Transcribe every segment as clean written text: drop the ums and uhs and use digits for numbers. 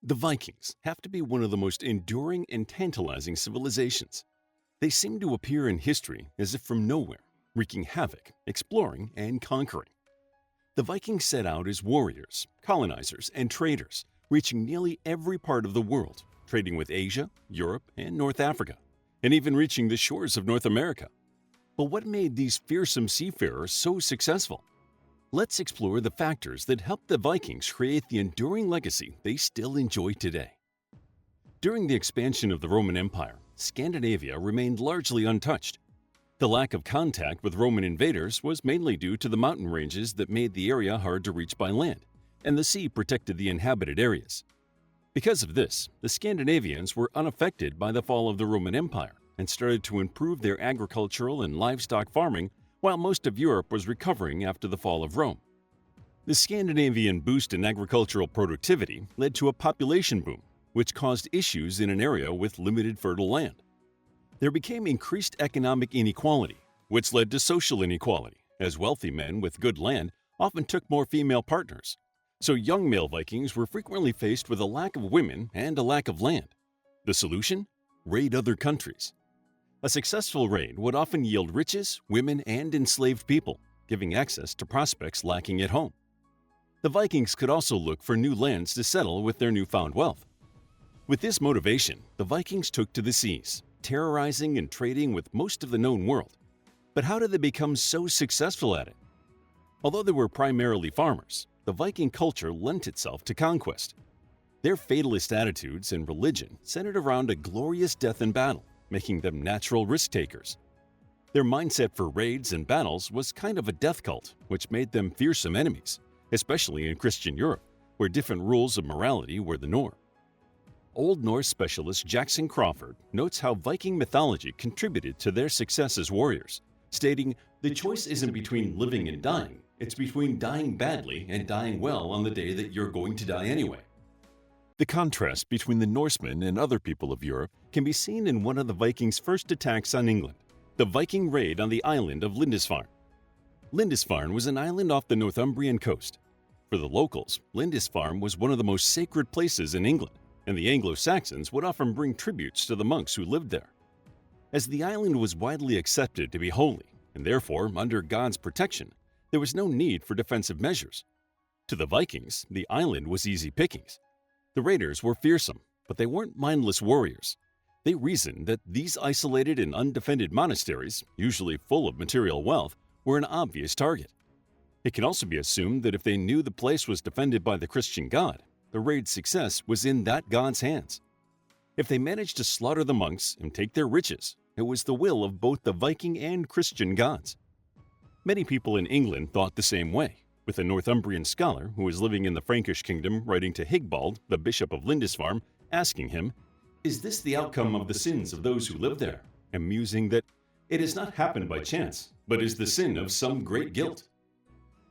The Vikings have to be one of the most enduring and tantalizing civilizations. They seem to appear in history as if from nowhere, wreaking havoc, exploring, and conquering. The Vikings set out as warriors, colonizers, and traders, reaching nearly every part of the world, trading with Asia, Europe, and North Africa, and even reaching the shores of North America. But what made these fearsome seafarers so successful? Let's explore the factors that helped the Vikings create the enduring legacy they still enjoy today. During the expansion of the Roman Empire, Scandinavia remained largely untouched. The lack of contact with Roman invaders was mainly due to the mountain ranges that made the area hard to reach by land, and the sea protected the inhabited areas. Because of this, the Scandinavians were unaffected by the fall of the Roman Empire and started to improve their agricultural and livestock farming while most of Europe was recovering after the fall of Rome. The Scandinavian boost in agricultural productivity led to a population boom, which caused issues in an area with limited fertile land. There became increased economic inequality, which led to social inequality, as wealthy men with good land often took more female partners. So young male Vikings were frequently faced with a lack of women and a lack of land. The solution? Raid other countries. A successful raid would often yield riches, women, and enslaved people, giving access to prospects lacking at home. The Vikings could also look for new lands to settle with their newfound wealth. With this motivation, the Vikings took to the seas, terrorizing and trading with most of the known world. But how did they become so successful at it? Although they were primarily farmers, the Viking culture lent itself to conquest. Their fatalist attitudes and religion centered around a glorious death in battle, making them natural risk-takers. Their mindset for raids and battles was kind of a death cult, which made them fearsome enemies, especially in Christian Europe, where different rules of morality were the norm. Old Norse specialist Jackson Crawford notes how Viking mythology contributed to their success as warriors, stating, "The choice isn't between living and dying, it's between dying badly and dying well on the day that you're going to die anyway." The contrast between the Norsemen and other people of Europe can be seen in one of the Vikings' first attacks on England, the Viking raid on the island of Lindisfarne. Lindisfarne was an island off the Northumbrian coast. For the locals, Lindisfarne was one of the most sacred places in England, and the Anglo-Saxons would often bring tributes to the monks who lived there. As the island was widely accepted to be holy, and therefore under God's protection, there was no need for defensive measures. To the Vikings, the island was easy pickings. The raiders were fearsome, but they weren't mindless warriors. They reasoned that these isolated and undefended monasteries, usually full of material wealth, were an obvious target. It can also be assumed that if they knew the place was defended by the Christian God, the raid's success was in that God's hands. If they managed to slaughter the monks and take their riches, it was the will of both the Viking and Christian gods. Many people in England thought the same way, with a Northumbrian scholar who was living in the Frankish kingdom writing to Higbald, the bishop of Lindisfarne, asking him, "Is this the outcome of the sins of those who live there?" and musing that it has not happened by chance, but is the sin of some great guilt.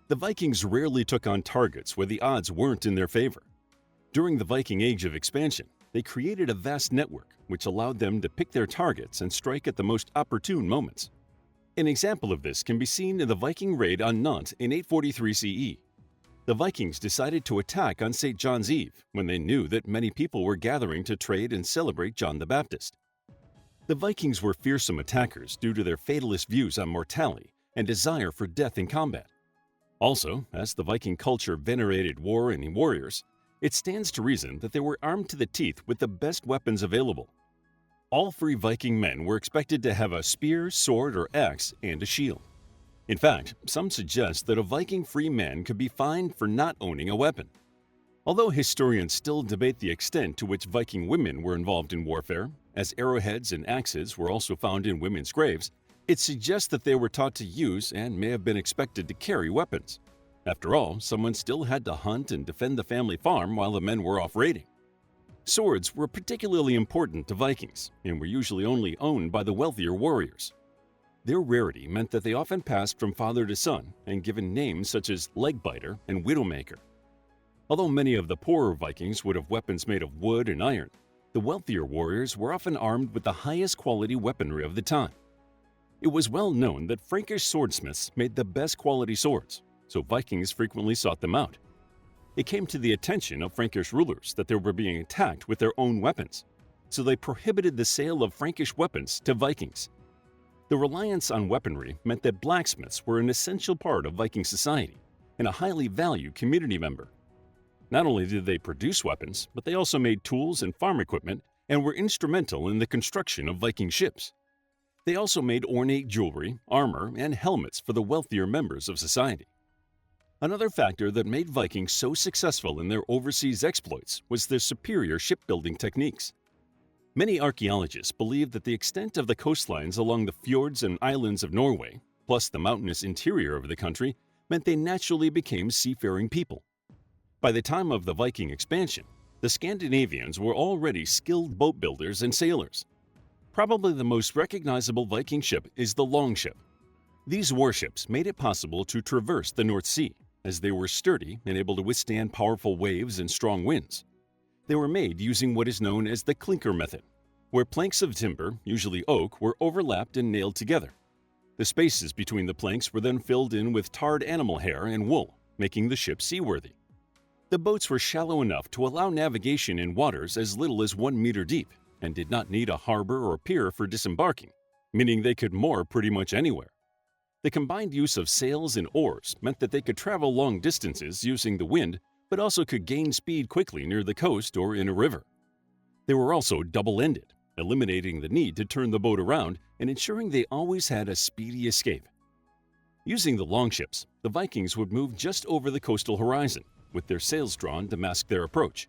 The Vikings rarely took on targets where the odds weren't in their favor. During the Viking age of expansion, they created a vast network which allowed them to pick their targets and strike at the most opportune moments. An example of this can be seen in the Viking raid on Nantes in 843 CE. The Vikings decided to attack on St. John's Eve when they knew that many people were gathering to trade and celebrate John the Baptist. The Vikings were fearsome attackers due to their fatalist views on mortality and desire for death in combat. Also, as the Viking culture venerated war and warriors, it stands to reason that they were armed to the teeth with the best weapons available. All free Viking men were expected to have a spear, sword, or axe, and a shield. In fact, some suggest that a Viking free man could be fined for not owning a weapon. Although historians still debate the extent to which Viking women were involved in warfare, as arrowheads and axes were also found in women's graves, it suggests that they were taught to use and may have been expected to carry weapons. After all, someone still had to hunt and defend the family farm while the men were off raiding. Swords were particularly important to Vikings and were usually only owned by the wealthier warriors. Their rarity meant that they often passed from father to son and given names such as Legbiter and Widowmaker. Although many of the poorer Vikings would have weapons made of wood and iron, the wealthier warriors were often armed with the highest quality weaponry of the time. It was well known that Frankish swordsmiths made the best quality swords, so Vikings frequently sought them out. It came to the attention of Frankish rulers that they were being attacked with their own weapons, so they prohibited the sale of Frankish weapons to Vikings. The reliance on weaponry meant that blacksmiths were an essential part of Viking society and a highly valued community member. Not only did they produce weapons, but they also made tools and farm equipment and were instrumental in the construction of Viking ships. They also made ornate jewelry, armor, and helmets for the wealthier members of society. Another factor that made Vikings so successful in their overseas exploits was their superior shipbuilding techniques. Many archaeologists believe that the extent of the coastlines along the fjords and islands of Norway, plus the mountainous interior of the country, meant they naturally became seafaring people. By the time of the Viking expansion, the Scandinavians were already skilled boat builders and sailors. Probably the most recognizable Viking ship is the longship. These warships made it possible to traverse the North Sea, as they were sturdy and able to withstand powerful waves and strong winds. They were made using what is known as the clinker method, where planks of timber, usually oak, were overlapped and nailed together. The spaces between the planks were then filled in with tarred animal hair and wool, making the ship seaworthy. The boats were shallow enough to allow navigation in waters as little as 1 meter deep and did not need a harbor or pier for disembarking, meaning they could moor pretty much anywhere. The combined use of sails and oars meant that they could travel long distances using the wind, but also could gain speed quickly near the coast or in a river. They were also double-ended, eliminating the need to turn the boat around and ensuring they always had a speedy escape. Using the longships, the Vikings would move just over the coastal horizon, with their sails drawn to mask their approach.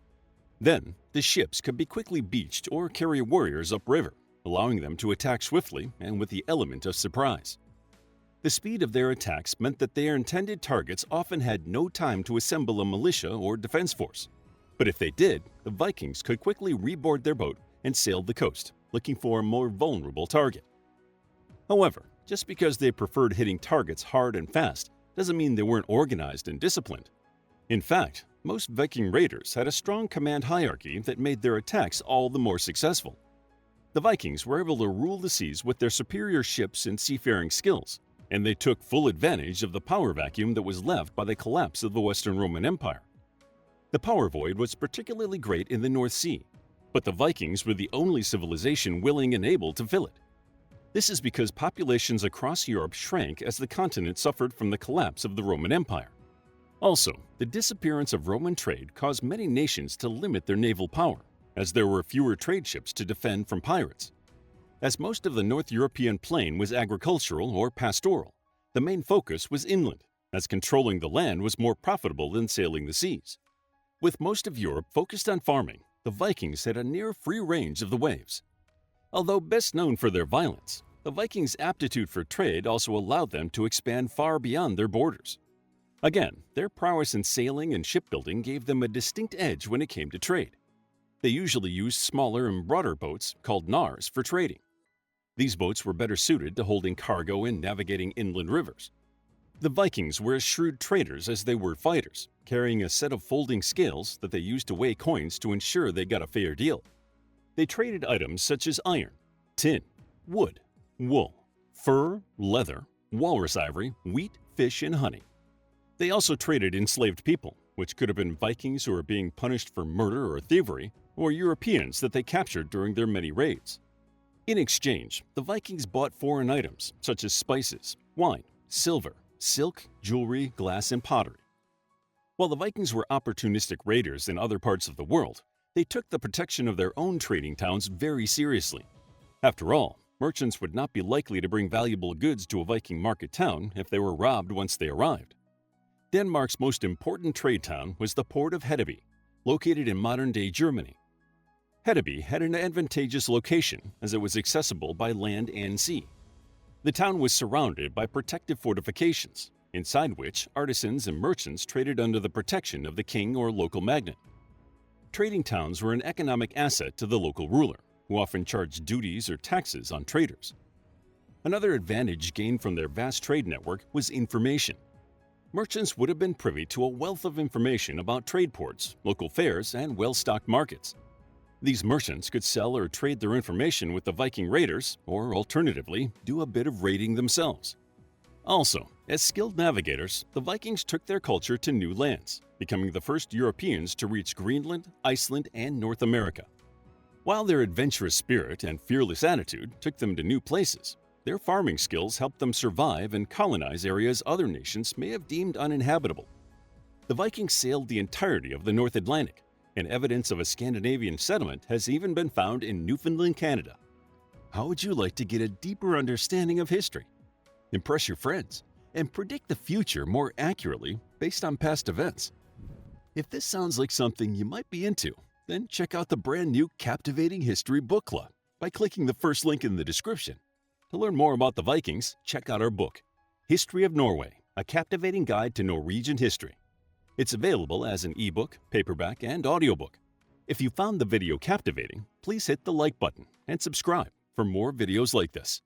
Then, the ships could be quickly beached or carry warriors upriver, allowing them to attack swiftly and with the element of surprise. The speed of their attacks meant that their intended targets often had no time to assemble a militia or defense force. But if they did, the Vikings could quickly reboard their boat and sail the coast, looking for a more vulnerable target. However, just because they preferred hitting targets hard and fast doesn't mean they weren't organized and disciplined. In fact, most Viking raiders had a strong command hierarchy that made their attacks all the more successful. The Vikings were able to rule the seas with their superior ships and seafaring skills, and they took full advantage of the power vacuum that was left by the collapse of the Western Roman Empire. The power void was particularly great in the North Sea, but the Vikings were the only civilization willing and able to fill it. This is because populations across Europe shrank as the continent suffered from the collapse of the Roman Empire. Also, the disappearance of Roman trade caused many nations to limit their naval power, as there were fewer trade ships to defend from pirates. As most of the North European plain was agricultural or pastoral, the main focus was inland, as controlling the land was more profitable than sailing the seas. With most of Europe focused on farming, the Vikings had a near free range of the waves. Although best known for their violence, the Vikings' aptitude for trade also allowed them to expand far beyond their borders. Again, their prowess in sailing and shipbuilding gave them a distinct edge when it came to trade. They usually used smaller and broader boats, called nars, for trading. These boats were better suited to holding cargo and navigating inland rivers. The Vikings were as shrewd traders as they were fighters, carrying a set of folding scales that they used to weigh coins to ensure they got a fair deal. They traded items such as iron, tin, wood, wool, fur, leather, walrus ivory, wheat, fish, and honey. They also traded enslaved people, which could have been Vikings who were being punished for murder or thievery, or Europeans that they captured during their many raids. In exchange, the Vikings bought foreign items such as spices, wine, silver, silk, jewelry, glass, and pottery. While the Vikings were opportunistic raiders in other parts of the world, they took the protection of their own trading towns very seriously. After all, merchants would not be likely to bring valuable goods to a Viking market town if they were robbed once they arrived. Denmark's most important trade town was the port of Hedeby, located in modern-day Germany. Hedeby had an advantageous location as it was accessible by land and sea. The town was surrounded by protective fortifications, inside which artisans and merchants traded under the protection of the king or local magnate. Trading towns were an economic asset to the local ruler, who often charged duties or taxes on traders. Another advantage gained from their vast trade network was information. Merchants would have been privy to a wealth of information about trade ports, local fairs, and well-stocked markets. These merchants could sell or trade their information with the Viking raiders, or alternatively, do a bit of raiding themselves. Also, as skilled navigators, the Vikings took their culture to new lands, becoming the first Europeans to reach Greenland, Iceland, and North America. While their adventurous spirit and fearless attitude took them to new places, their farming skills helped them survive and colonize areas other nations may have deemed uninhabitable. The Vikings sailed the entirety of the North Atlantic, and evidence of a Scandinavian settlement has even been found in Newfoundland, Canada. How would you like to get a deeper understanding of history, impress your friends, and predict the future more accurately based on past events? If this sounds like something you might be into, then check out the brand new Captivating History Book Club by clicking the first link in the description. To learn more about the Vikings, check out our book, History of Norway, A Captivating Guide to Norwegian History. It's available as an ebook, paperback, and audiobook. If you found the video captivating, please hit the like button and subscribe for more videos like this.